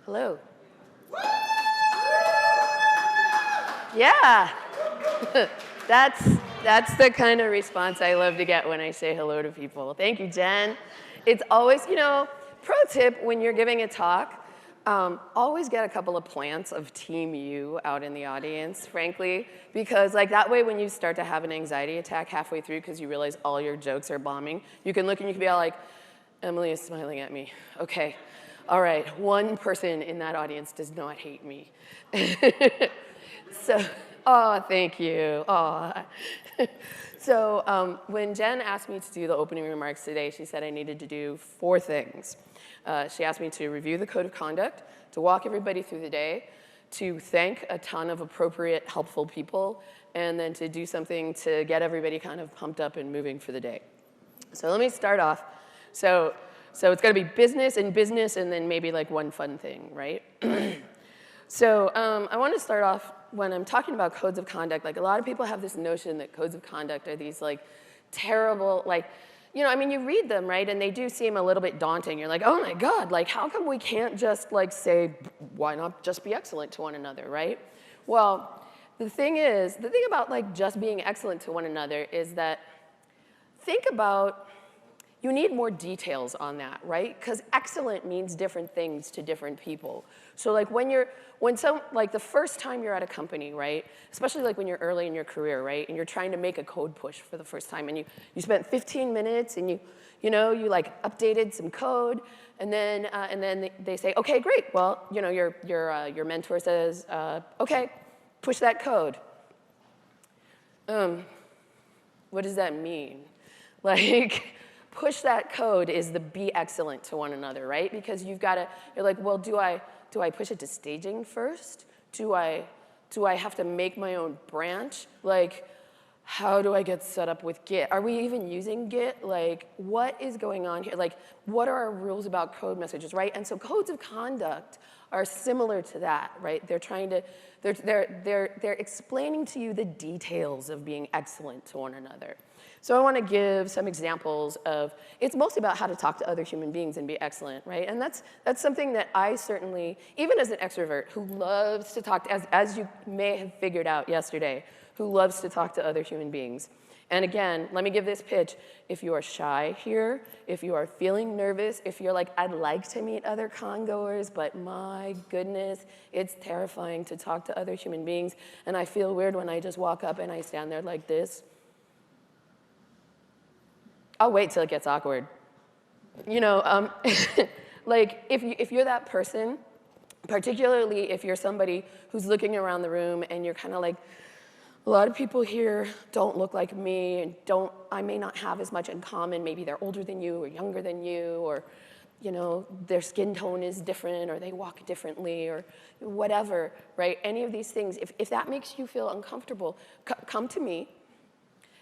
Hello. Yeah. That's the kind of response I love to get when I say hello to people. Thank you, Jen. It's always, pro tip when you're giving a talk, always get a couple of plants of Team You out in the audience, frankly, because like that way when you start to have an anxiety attack halfway through because you realize all your jokes are bombing, you can look and you can be all like, Emily is smiling at me. Okay, all right, one person in that audience does not hate me. So, oh, thank you. Oh. So when Jen asked me to do the opening remarks today, she said I needed to do 4 things. She asked me to review the code of conduct, to walk everybody through the day, to thank a ton of appropriate, helpful people, and then to do something to get everybody kind of pumped up and moving for the day. So let me start off. So it's got to be business, and then maybe like one fun thing, right? So I want to start off when I'm talking about codes of conduct. Like a lot of people have this notion that codes of conduct are these like terrible, like, you read them, right? And they do seem a little bit daunting. You're like, oh my God, like how come we can't just like say, why not just be excellent to one another, right? Well, the thing about like just being excellent to one another is that think about, you need more details on that, right? Because excellent means different things to different people. So like the first time you're at a company, right? Especially like when you're early in your career, right? And you're trying to make a code push for the first time, and you spent 15 minutes and you like updated some code, and then they say, okay, great. Well, your mentor says, okay, push that code. What does that mean? Like, push that code is the be excellent to one another, right? Because you're like, well, do I push it to staging first? Do I have to make my own branch? Like, how do I get set up with Git? Are we even using Git? Like, what is going on here? Like, what are our rules about code messages, right? And so codes of conduct are similar to that, right? They're explaining to you the details of being excellent to one another. So I want to give some examples of, it's mostly about how to talk to other human beings and be excellent, right? And that's something that I certainly, even as an extrovert who loves to talk to, as you may have figured out yesterday, who loves to talk to other human beings. And again, let me give this pitch. If you are shy here, if you are feeling nervous, if you're like, I'd like to meet other congoers, but my goodness, it's terrifying to talk to other human beings, and I feel weird when I just walk up and I stand there like this, I'll wait till it gets awkward. Like if you're that person, particularly if you're somebody who's looking around the room and you're kind of like, a lot of people here don't look like me, and I may not have as much in common. Maybe they're older than you or younger than you, or their skin tone is different, or they walk differently, or whatever, right? Any of these things, if that makes you feel uncomfortable, come to me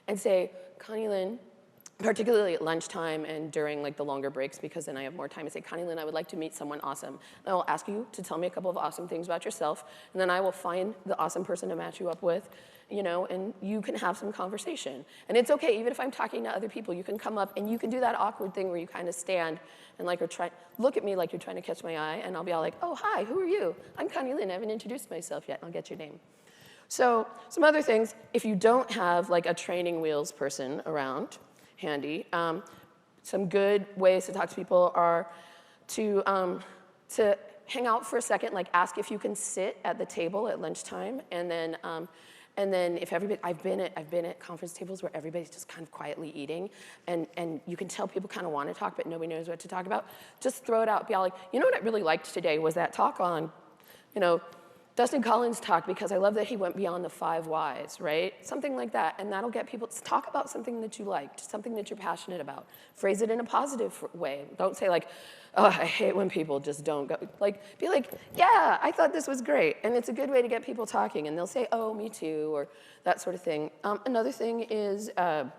and say, Connie Lynne, particularly at lunchtime and during like the longer breaks, because then I have more time, to say, Connie Lynne, I would like to meet someone awesome. And I will ask you to tell me a couple of awesome things about yourself, and then I will find the awesome person to match you up with, and you can have some conversation. And it's okay, even if I'm talking to other people, you can come up and you can do that awkward thing where you kind of stand and like look at me like you're trying to catch my eye, and I'll be all like, oh, hi, who are you? I'm Connie Lynne, I haven't introduced myself yet, and I'll get your name. So some other things, if you don't have like a training wheels person around, handy. Some good ways to talk to people are to hang out for a second, like ask if you can sit at the table at lunchtime, and then if everybody, I've been at conference tables where everybody's just kind of quietly eating, and you can tell people kind of want to talk, but nobody knows what to talk about. Just throw it out, be all like, what I really liked today was that talk on, Dustin Collins' talk, because I love that he went beyond the 5 whys, right? Something like that, and that'll get people to talk about something that you liked, something that you're passionate about. Phrase it in a positive way. Don't say like, oh, I hate when people just don't go. Like, be like, yeah, I thought this was great, and it's a good way to get people talking, and they'll say, oh, me too, or that sort of thing. Another thing is, I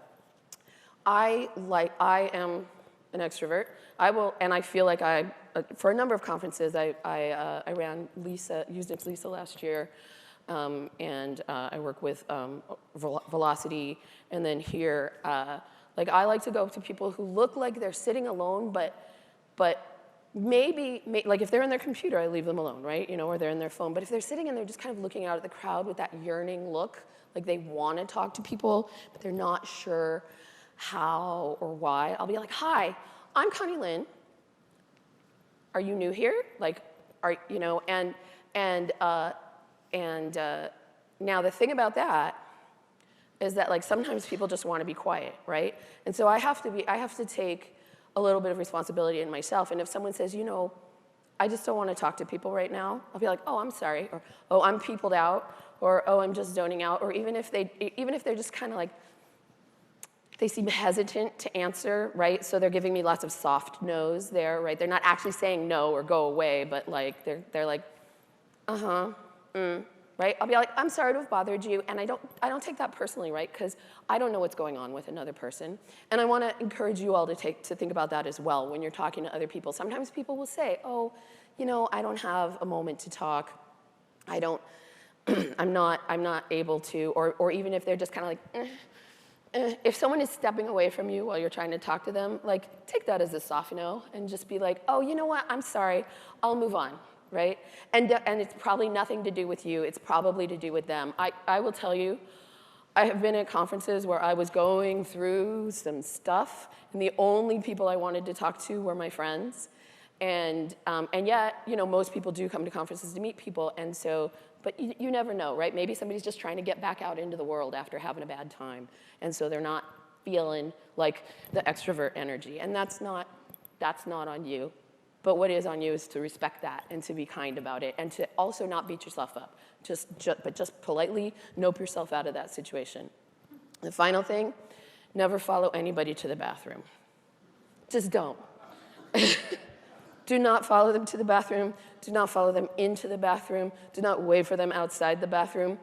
am an extrovert. And I feel like for a number of conferences, I ran Usenix Lisa last year, and I work with Velocity, and then here, like I like to go to people who look like they're sitting alone, but maybe, like if they're in their computer, I leave them alone, right? Or they're in their phone. But if they're sitting and they're just kind of looking out at the crowd with that yearning look, like they want to talk to people, but they're not sure how or why, I'll be like, hi, I'm Connie Lynne. Are you new here? Like, now the thing about that is that like sometimes people just want to be quiet, right? And so I have to take a little bit of responsibility in myself. And if someone says, I just don't want to talk to people right now, I'll be like, oh, I'm sorry, or oh, I'm peopled out, or oh, I'm just zoning out, or even if they're just kind of like, they seem hesitant to answer, right? So they're giving me lots of soft no's there, right? They're not actually saying no or go away, but like they're like, right? I'll be like, I'm sorry to have bothered you, and I don't take that personally, right? Because I don't know what's going on with another person, and I want to encourage you all to think about that as well when you're talking to other people. Sometimes people will say, oh, I don't have a moment to talk. I'm not able to, or even if they're just kind of like, if someone is stepping away from you while you're trying to talk to them, like take that as a soft no and just be like, oh, you know what? I'm sorry. I'll move on. Right? And it's probably nothing to do with you. It's probably to do with them. I will tell you, I have been at conferences where I was going through some stuff, and the only people I wanted to talk to were my friends. And yet, most people do come to conferences to meet people, and so, but you never know, right? Maybe somebody's just trying to get back out into the world after having a bad time, and so they're not feeling like the extrovert energy, and that's not on you. But what is on you is to respect that and to be kind about it and to also not beat yourself up. But just politely nope yourself out of that situation. The final thing, never follow anybody to the bathroom. Just don't. Do not follow them to the bathroom. Do not follow them into the bathroom. Do not wait for them outside the bathroom.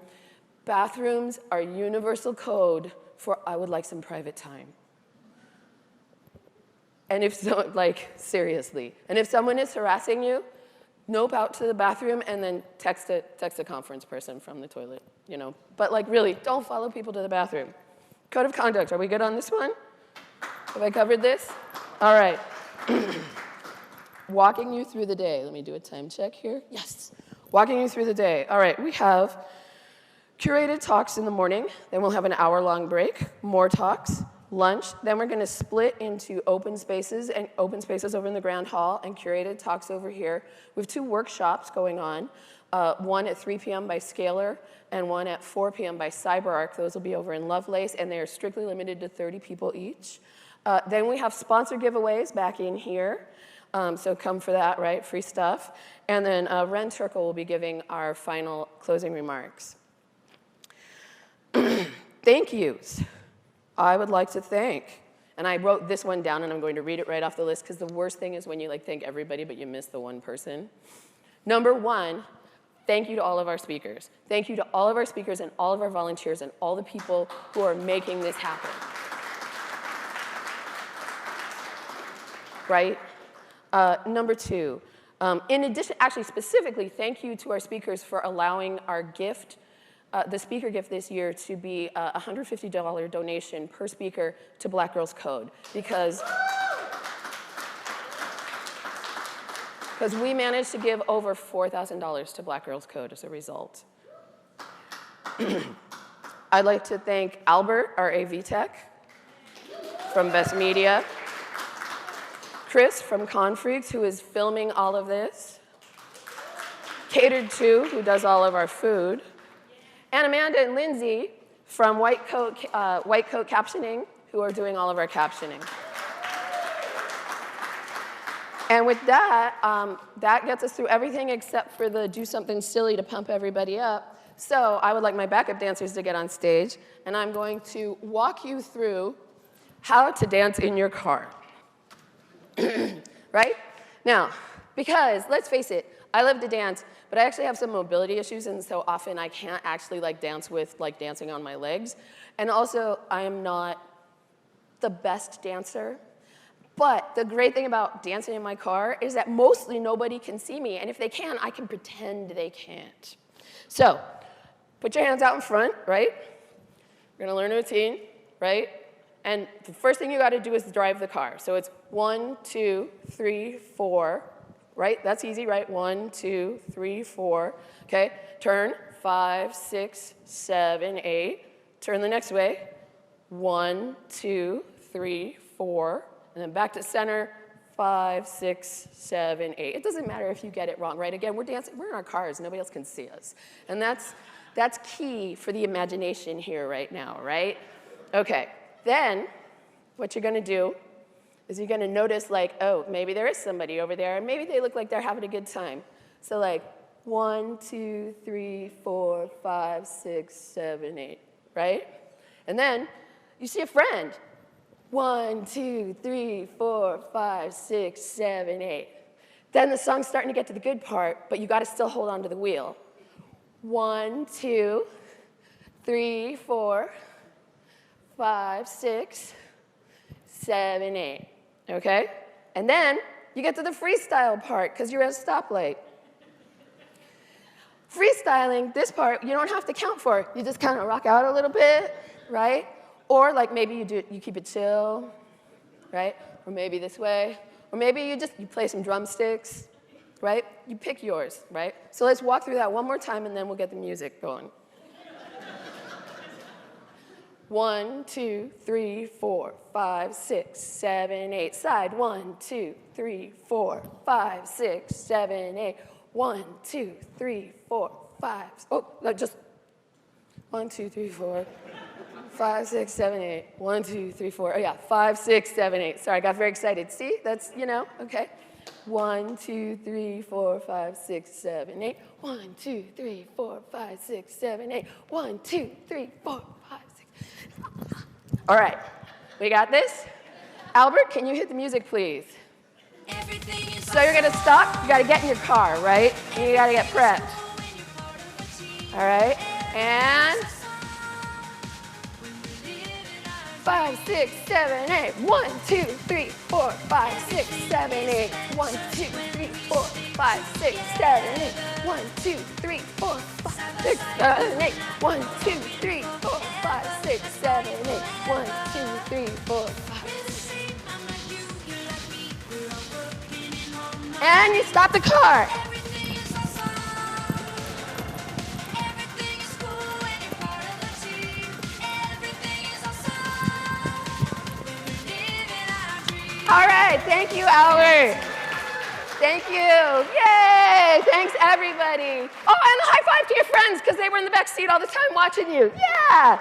Bathrooms are universal code for I would like some private time. And if so, like, seriously. And if someone is harassing you, nope out to the bathroom and then text a conference person from the toilet, But like, really, don't follow people to the bathroom. Code of conduct, are we good on this one? Have I covered this? All right. Walking you through the day. Let me do a time check here. Yes. Walking you through the day. All right, we have curated talks in the morning. Then we'll have an hour-long break, more talks. Lunch, then we're going to split into open spaces over in the Grand Hall and curated talks over here. We have 2 workshops going on, one at 3 p.m. by Scalar and one at 4 p.m. by CyberArk. Those will be over in Lovelace, and they are strictly limited to 30 people each. Then we have sponsor giveaways back in here, so come for that, right? Free stuff. And then Ren Turkle will be giving our final closing remarks. Thank yous. I would like to thank, and I wrote this one down and I'm going to read it right off the list because the worst thing is when you thank everybody but you miss the one person. Number 1, thank you to all of our speakers. Thank you to all of our speakers and all of our volunteers and all the people who are making this happen. Right? Number 2, in addition, actually specifically, thank you to our speakers for allowing our gift, the speaker gift this year to be a $150 donation per speaker to Black Girls Code because we managed to give over $4,000 to Black Girls Code as a result. I'd like to thank Albert, our AV tech from Best Media, Chris from Confreaks, who is filming all of this, Catered To, who does all of our food, and Amanda and Lindsay from White Coat Captioning, who are doing all of our captioning. And with that, that gets us through everything except for the do something silly to pump everybody up. So I would like my backup dancers to get on stage, and I'm going to walk you through how to dance in your car. Right? Now, because let's face it, I love to dance, but I actually have some mobility issues, and so often I can't actually dance with dancing on my legs. And also, I am not the best dancer. But the great thing about dancing in my car is that mostly nobody can see me, and if they can, I can pretend they can't. So, put your hands out in front, right? We're gonna learn a routine, right? And the first thing you gotta do is drive the car. So it's 1, 2, 3, 4, right? That's easy, right? 1, 2, 3, 4. Okay, turn 5, 6, 7, 8. Turn the next way. 1, 2, 3, 4. And then back to center. 5, 6, 7, 8. It doesn't matter if you get it wrong, right? Again, we're dancing, we're in our cars, nobody else can see us. And that's key for the imagination here right now, right? Okay, then what you're gonna do is you're gonna notice like, oh, maybe there is somebody over there, and maybe they look like they're having a good time. So like 1, 2, 3, 4, 5, 6, 7, 8, right? And then you see a friend. 1, 2, 3, 4, 5, 6, 7, 8. Then the song's starting to get to the good part, but you gotta still hold on to the wheel. 1, 2, 3, 4, 5, 6, 7, 8. Okay? And then you get to the freestyle part because you're at a stoplight. Freestyling, this part, you don't have to count for. You just kind of rock out a little bit, right? Or like maybe you keep it chill, right? Or maybe this way. Or maybe you play some drumsticks, right? You pick yours, right? So let's walk through that one more time and then we'll get the music going. 1, 2, 3, 4, 5, 6, 7, 8. Side 1, 2, 3, 4, 5, 6, 7, 8. 1, 2, 3, 4, 5. Oh, no, just 1, 2, 3, 4. 5, 6, 7, 8. 1, 2, 3, 4. Oh yeah, 5, 6, 7, 8. Sorry, I got very excited. See, that's, okay. 1, 2, 3, 4, 5, 6, 7, 8. 1, 2, 3, 4, 5, 6, 7, 8. 1, 2, 3, 4, 5, 6. All right, we got this? Albert, can you hit the music, please? So you're gonna stop, you gotta get in your car, right? And you gotta get prepped. All right, and 5, 6, 7, 8. 1, 2, 3, 4, 5, 6, 7, 8. 1, 2, 3, 4, 5, 6, 7, 8. 1, 2, 3, 4, 5, 6, 7, 8. 1, 2, 3, 4, 5, 6, 7, 8. 1, 2, 3, 4, 5. And you stop the car. All right, thank you, Albert. Thank you. Yay! Thanks, everybody. Oh, and a high five to your friends because they were in the back seat all the time watching you. Yeah!